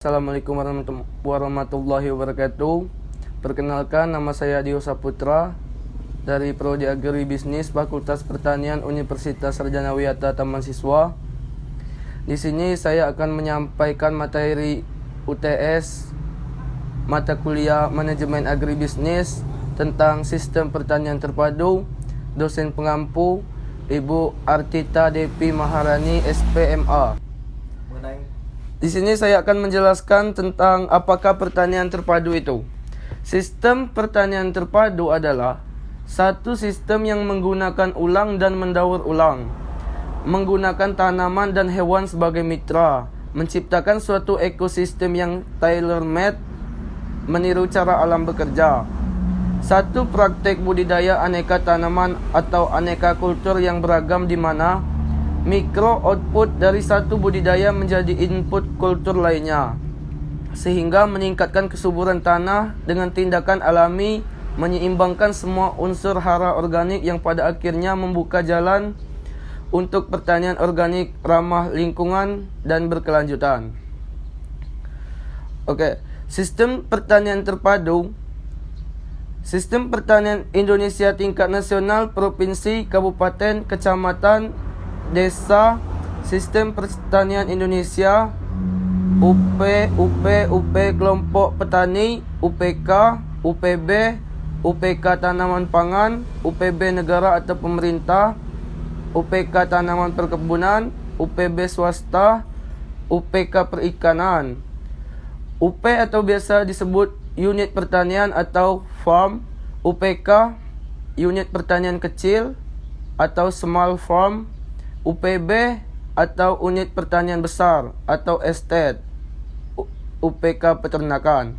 Assalamualaikum warahmatullahi wabarakatuh. Perkenalkan, nama saya Dio Saputra dari Prodi Agribisnis Fakultas Pertanian Universitas Sarjana Wiyata Taman Siswa. Di sini saya akan menyampaikan materi UTS mata kuliah Manajemen Agribisnis tentang Sistem Pertanian Terpadu. Dosen pengampu Ibu Artita Depi Maharani, SPMA. Di sini saya akan menjelaskan tentang apakah pertanian terpadu itu. Sistem pertanian terpadu adalah satu sistem yang menggunakan ulang dan mendaur ulang, menggunakan tanaman dan hewan sebagai mitra, menciptakan suatu ekosistem yang tailor-made, meniru cara alam bekerja. Satu praktek budidaya aneka tanaman atau aneka kultur yang beragam di mana mikro output dari satu budidaya menjadi input kultur lainnya, sehingga meningkatkan kesuburan tanah dengan tindakan alami, menyeimbangkan semua unsur hara organik yang pada akhirnya membuka jalan untuk pertanian organik ramah lingkungan dan berkelanjutan. Sistem pertanian terpadu. Sistem pertanian Indonesia tingkat nasional, provinsi, kabupaten, kecamatan, desa, sistem pertanian Indonesia, UP, kelompok petani, UPK, UPB, UPK tanaman pangan, UPB negara atau pemerintah, UPK tanaman perkebunan, UPB swasta, UPK perikanan. UP atau biasa disebut unit pertanian atau farm, UPK unit pertanian kecil atau small farm, UPB atau unit pertanian besar atau estate, UPK peternakan.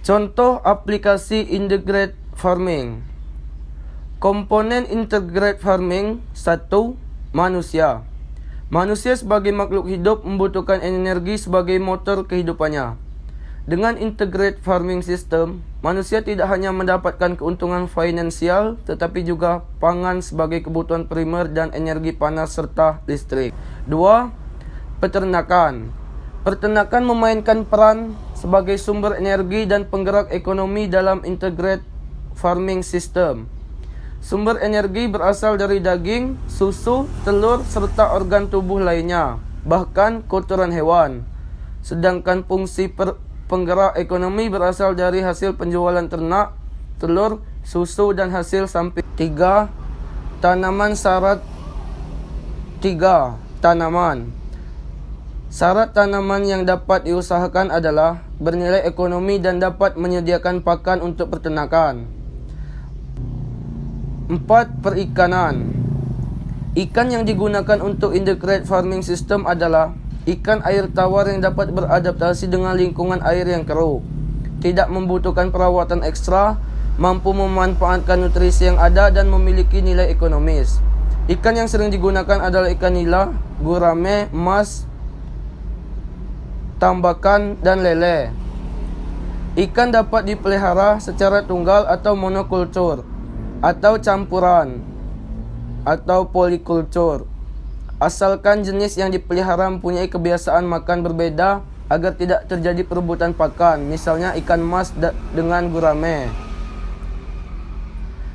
Contoh aplikasi integrated farming. Komponen integrated farming. 1. Manusia. Manusia sebagai makhluk hidup membutuhkan energi sebagai motor kehidupannya. Dengan integrated farming system, manusia tidak hanya mendapatkan keuntungan finansial, tetapi juga pangan sebagai kebutuhan primer dan energi panas serta listrik. 2. Peternakan. Peternakan memainkan peran sebagai sumber energi dan penggerak ekonomi dalam integrated farming system. Sumber energi berasal dari daging, susu, telur, serta organ tubuh lainnya, bahkan kotoran hewan. Sedangkan fungsi penggerak ekonomi berasal dari hasil penjualan ternak, telur, susu, dan hasil samping. 3. Tanaman syarat. 3. Tanaman. Syarat tanaman yang dapat diusahakan adalah bernilai ekonomi dan dapat menyediakan pakan untuk peternakan. 4. Perikanan. Ikan yang digunakan untuk integrated farming system adalah ikan air tawar yang dapat beradaptasi dengan lingkungan air yang keruh, tidak membutuhkan perawatan ekstra, mampu memanfaatkan nutrisi yang ada, dan memiliki nilai ekonomis. Ikan yang sering digunakan adalah ikan nila, gurame, emas, tambakan, dan lele. Ikan dapat dipelihara secara tunggal atau monokultur, atau campuran, atau polikultur, asalkan jenis yang dipelihara mempunyai kebiasaan makan berbeda agar tidak terjadi perebutan pakan, misalnya ikan mas dengan gurame.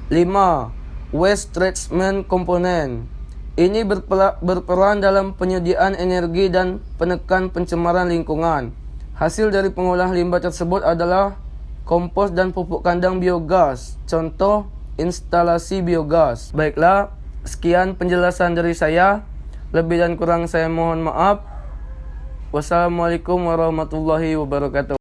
5. Waste treatment component. Ini berperan dalam penyediaan energi dan penekan pencemaran lingkungan. Hasil dari pengolah limbah tersebut adalah kompos dan pupuk kandang biogas, contoh instalasi biogas. Baiklah, sekian penjelasan dari saya. Lebih dan kurang saya mohon maaf. Wassalamualaikum warahmatullahi wabarakatuh.